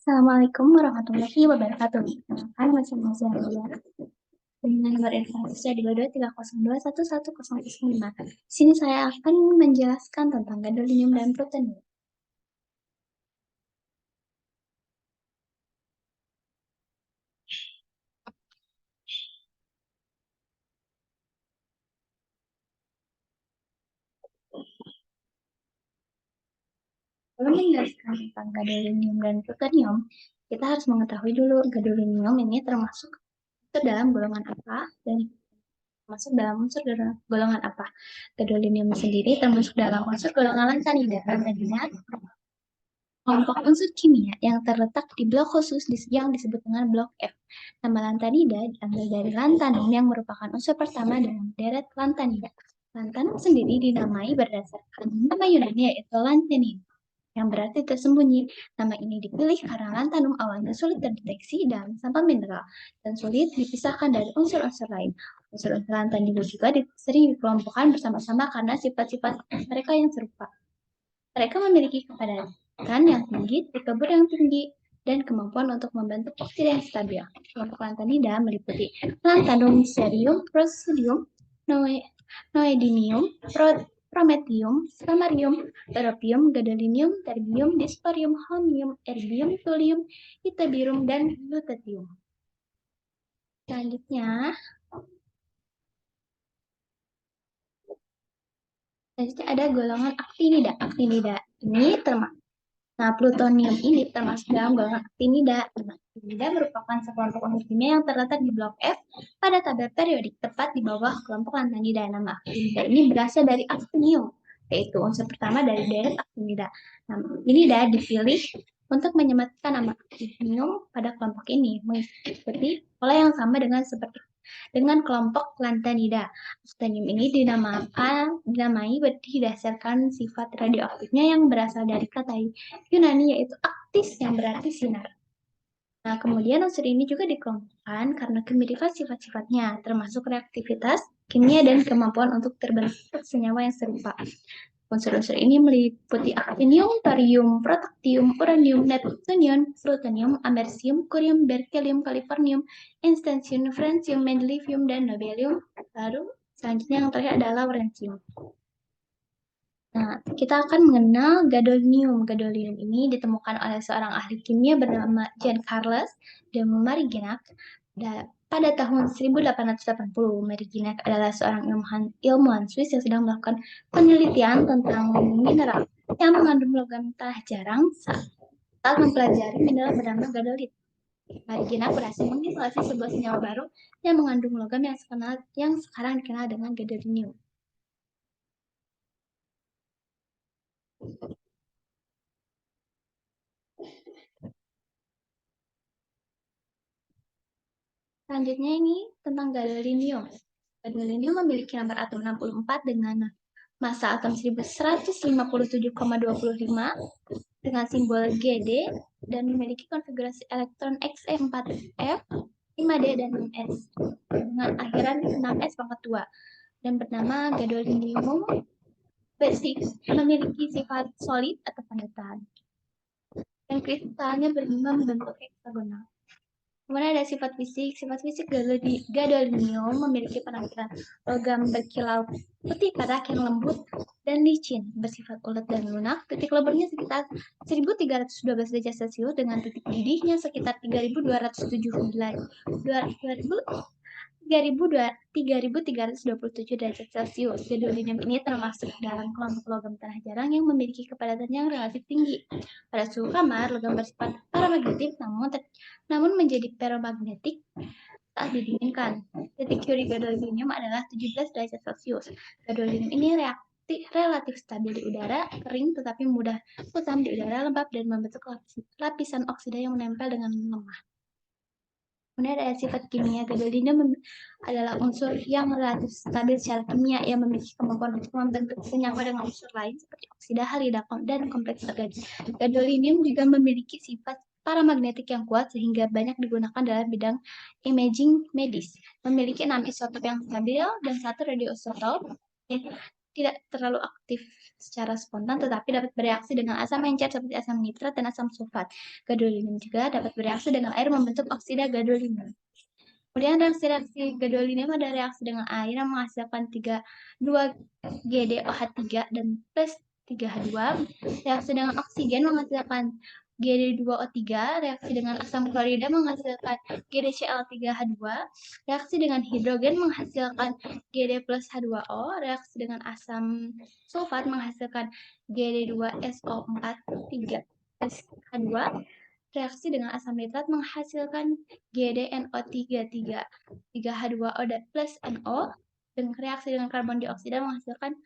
Assalamualaikum warahmatullahi wabarakatuh. Perkenalkan, nama saya dengan nomor informasi 2230211005. Di sini saya akan menjelaskan tentang gadolinium dan plutonium. Sebelum menjelaskan tentang gadolinium dan plutonium, kita harus mengetahui dulu gadolinium ini termasuk ke dalam golongan apa dan masuk dalam unsur golongan apa. Gadolinium sendiri termasuk dalam unsur golongan lantanida. Lantanida kelompok unsur kimia yang terletak di blok khusus yang disebut dengan blok F. Nama lantanida diambil dari lantanum yang merupakan unsur pertama dalam deret lantanida. Lantanum sendiri dinamai berdasarkan nama Yunani yaitu lantanin, yang berarti tersembunyi. Nama ini dipilih karena lantanum awalnya sulit terdeteksi dalam sampah mineral dan sulit dipisahkan dari unsur-unsur lain. Unsur-unsur lantanida juga sering dikelompokkan bersama-sama karena sifat-sifat mereka yang serupa. Mereka memiliki kepadatan yang tinggi, tekebur yang tinggi, dan kemampuan untuk membentuk oksida yang stabil. Kelompok lantanida meliputi lantanum, cerium, praseodymium, neodymium, prometium, samarium, europium, gadolinium, terbium, dysprosium, holmium, erbium, thulium, ytterbium, dan lutetium. Selanjutnya ada golongan aktinida. Aktinida ini termasuk plutonium ini termasuk dalam golongan aktinida. Aktinida merupakan sekelompok unsur kimia yang terletak di blok F pada tabel periodik, tepat di bawah kelompok lantanida. Nama aktinida ini berasal dari aktinium, yaitu unsur pertama dari deret aktinida. Nama aktinida dipilih untuk menyematkan nama aktinium pada kelompok ini, mengikuti pola yang sama dengan kelompok lantanida. Aktinium ini dinamai berdasarkan sifat radioaktifnya yang berasal dari kata Yunani yaitu aktis yang berarti sinar. Nah, kemudian unsur ini juga dikelompokkan karena kemiripan sifat-sifatnya, termasuk reaktivitas, kimia, dan kemampuan untuk terbentuk senyawa yang serupa. Unsur-unsur ini meliputi aktinium, thorium, protaktium, uranium, neptunium, plutonium, americium, curium, berkelium, californium, instantium, francium, mendelevium, dan nobelium. Lalu selanjutnya yang terakhir adalah francium. Nah, kita akan mengenal gadolinium. Gadolinium ini ditemukan oleh seorang ahli kimia bernama Jan Carles de Marigenac pada tahun 1880. Marigenac adalah seorang ilmuwan Swiss yang sedang melakukan penelitian tentang mineral yang mengandung logam tanah jarang saat mempelajari mineral bernama gadolit. Marigenac berhasil mengisolasi sebuah senyawa baru yang mengandung logam yang sekarang dikenal dengan gadolinium. Selanjutnya ini tentang gadolinium. Gadolinium memiliki nomor atom 64 dengan massa atom 1157,25 dengan simbol Gd dan memiliki konfigurasi elektron Xe4f, 5d, dan 6s dengan akhiran 6s pangkat 2 dan bernama gadolinium memiliki sifat solid atau panutan dan kristalnya berlima membentuk heksagonal. Kemudian ada sifat fisik. Sifat fisik gadolinium memiliki penampilan logam berkilau putih perak yang lembut dan licin, bersifat ulet dan lunak. Titik leburnya sekitar 1312 derajat Celcius dengan titik didihnya sekitar 3327 derajat Celcius. Gadolinium ini termasuk dalam kelompok logam tanah jarang yang memiliki kepadatan yang relatif tinggi. Pada suhu kamar, logam bersifat paramagnetik namun menjadi ferromagnetik saat didinginkan. Titik Curie gadolinium adalah 17 derajat Celcius. Gadolinium ini relatif stabil di udara kering tetapi mudah kusam di udara lembab dan membentuk lapisan oksida yang menempel dengan lemah. Kemudian ada sifat kimia. Gadolinium adalah unsur yang relatif stabil secara kimia yang memiliki kemampuan untuk membentuk senyawa dengan unsur lain seperti oksida, halida, dan kompleks organik. Gadolinium juga memiliki sifat paramagnetik yang kuat sehingga banyak digunakan dalam bidang imaging medis. Memiliki 6 isotop yang stabil dan 1 radioisotop tidak terlalu aktif secara spontan, tetapi dapat bereaksi dengan asam encer seperti asam nitrat dan asam sulfat. Gadolinium juga dapat bereaksi dengan air membentuk oksida gadolinium. Kemudian reaksi-reaksi gadolinium ada reaksi dengan air yang menghasilkan 2GDOH3 dan plus 3H2. Reaksi dengan oksigen menghasilkan GD2O3, reaksi dengan asam klorida menghasilkan GDCl3H2, reaksi dengan hidrogen menghasilkan GD plus H2O, reaksi dengan asam sulfat menghasilkan GD2SO4 3H2, reaksi dengan asam nitrat menghasilkan GdNO3 3H2O plus NO, dan reaksi dengan karbon dioksida menghasilkan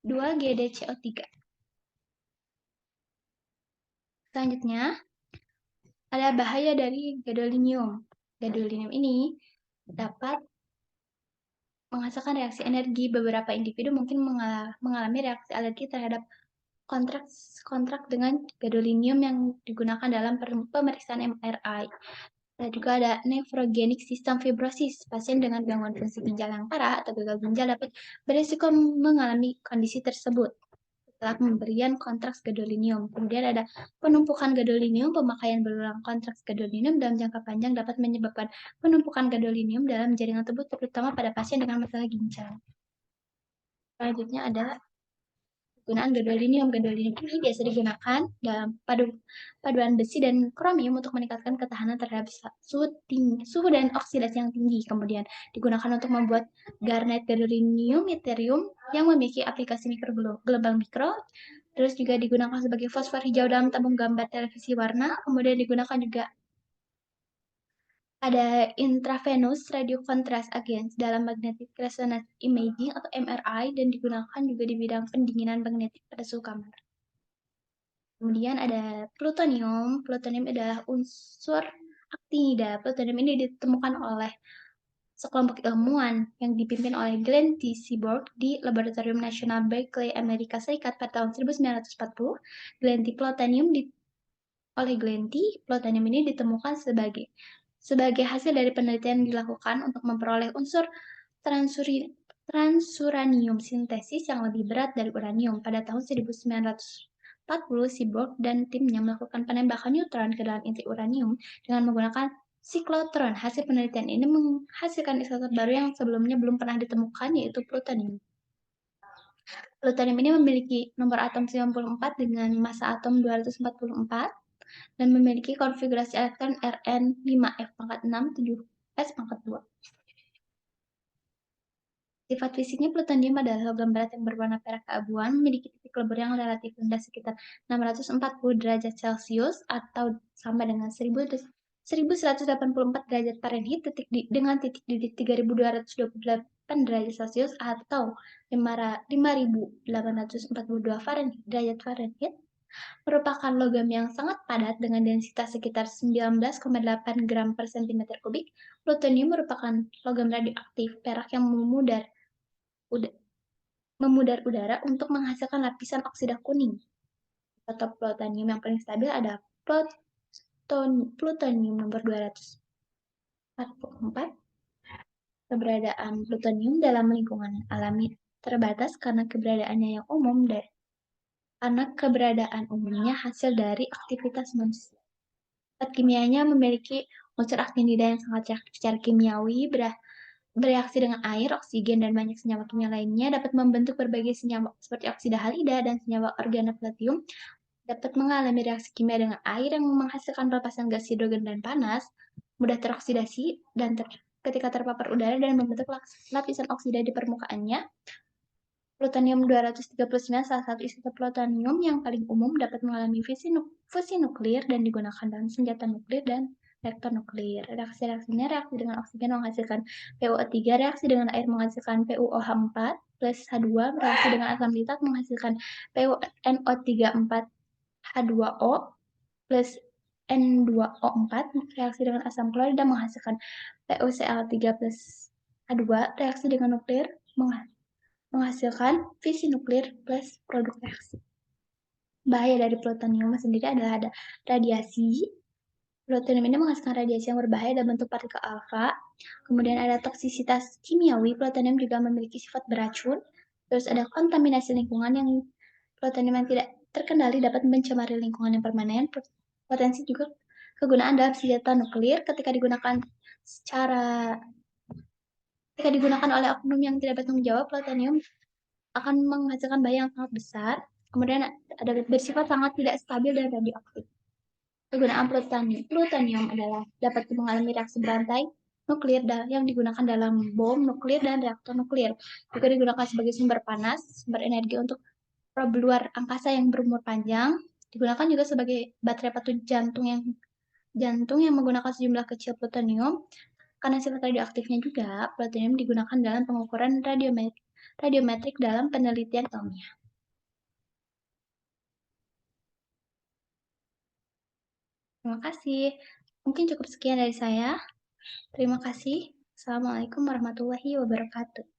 2GdCO3. Selanjutnya, ada bahaya dari gadolinium. Gadolinium ini dapat menghasilkan reaksi energi. Beberapa individu mungkin mengalami reaksi alergi terhadap kontrak dengan gadolinium yang digunakan dalam pemeriksaan MRI. Dan juga ada nephrogenic system fibrosis. Pasien dengan gangguan fungsi ginjal yang parah atau gagal ginjal dapat berisiko mengalami kondisi tersebut setelah pemberian kontraks gadolinium. Kemudian ada penumpukan gadolinium. Pemakaian berulang kontraks gadolinium dalam jangka panjang dapat menyebabkan penumpukan gadolinium dalam jaringan tubuh, terutama pada pasien dengan masalah ginjal. Selanjutnya ada penggunaan gadolinium. Gadolinium ini biasa digunakan dalam paduan besi dan kromium untuk meningkatkan ketahanan terhadap suhu dan oksidasi yang tinggi. Kemudian digunakan untuk membuat garnet gadolinium yttrium yang memiliki aplikasi gelombang mikro. Terus juga digunakan sebagai fosfor hijau dalam tabung gambar televisi warna. Kemudian digunakan juga ada intravenous radio contrast agents dalam magnetic resonance imaging atau MRI, dan digunakan juga di bidang pendinginan magnetik pada suhu kamar. Kemudian ada plutonium. Plutonium adalah unsur aktinida. Plutonium ini ditemukan oleh sekelompok ilmuwan yang dipimpin oleh Glenn T. Seaborg di Laboratorium Nasional Berkeley, Amerika Serikat pada tahun 1940. Glenn T. Plutonium ini ditemukan sebagai hasil dari penelitian dilakukan untuk memperoleh unsur transuranium sintesis yang lebih berat dari uranium. Pada tahun 1940, Seaborg dan timnya melakukan penembakan neutron ke dalam inti uranium dengan menggunakan siklotron. Hasil penelitian ini menghasilkan isotop baru yang sebelumnya belum pernah ditemukan, yaitu plutonium. Plutonium ini memiliki nomor atom 94 dengan massa atom 244 dan memiliki konfigurasi elektron Rn 5f⁻6 7s⁻2. Sifat fisiknya, plutonium adalah logam berat yang berwarna perak keabuan, memiliki titik lebur yang relatif rendah sekitar 640 derajat Celcius atau sama dengan 1184 derajat Fahrenheit, dengan titik didih 3228 derajat Celcius atau 5842 derajat Fahrenheit, merupakan logam yang sangat padat dengan densitas sekitar 19,8 gram per cm3. Plutonium merupakan logam radioaktif perak yang memudar udara untuk menghasilkan lapisan oksida kuning. Isotop plutonium yang paling stabil ada plutonium nomor 244. Keberadaan plutonium dalam lingkungan alami terbatas karena keberadaannya umumnya hasil dari aktivitas manusia. Zat kimianya memiliki unsur aktinida yang sangat reaktif secara kimiawi, bereaksi dengan air, oksigen, dan banyak senyawa kimia lainnya, dapat membentuk berbagai senyawa seperti oksida halida dan senyawa organoplatinum, dapat mengalami reaksi kimia dengan air yang menghasilkan pelepasan gas hidrogen dan panas, mudah teroksidasi dan ketika terpapar udara dan membentuk lapisan oksida di permukaannya. Plutonium 239, salah satu isotop plutonium yang paling umum, dapat mengalami fusi nuklir dan digunakan dalam senjata nuklir dan reaktor nuklir. Reaksi-reaksinya, reaksi dengan oksigen menghasilkan PuO3, reaksi dengan air menghasilkan PuOH4 plus H2, reaksi dengan asam nitrat menghasilkan PuNO3 4H2O plus N2O4, reaksi dengan asam klorida menghasilkan PuCl3 plus H2, reaksi dengan nuklir menghasilkan fisi nuklir plus produk reaksi. Bahaya dari plutonium sendiri adalah ada radiasi. Plutonium ini menghasilkan radiasi yang berbahaya dalam bentuk partikel alfa. Kemudian ada toksisitas kimiawi. Plutonium juga memiliki sifat beracun. Terus ada kontaminasi lingkungan yang plutonium yang tidak terkendali dapat mencemari lingkungan yang permanen. Potensi juga kegunaan dalam senjata nuklir secara ketika digunakan oleh oknum yang tidak bertanggung jawab, plutonium akan menghasilkan bahaya yang sangat besar. Kemudian ada bersifat sangat tidak stabil dan radioaktif. Kegunaan plutonium. Plutonium adalah dapat mengalami reaksi berantai nuklir yang digunakan dalam bom nuklir dan reaktor nuklir. Juga digunakan sebagai sumber panas, sumber energi untuk probe luar angkasa yang berumur panjang. Digunakan juga sebagai baterai patut jantung yang menggunakan sejumlah kecil plutonium. Karena sifat radioaktifnya juga, plutonium digunakan dalam pengukuran radiometrik dalam penelitian ilmiah. Terima kasih. Mungkin cukup sekian dari saya. Terima kasih. Assalamualaikum warahmatullahi wabarakatuh.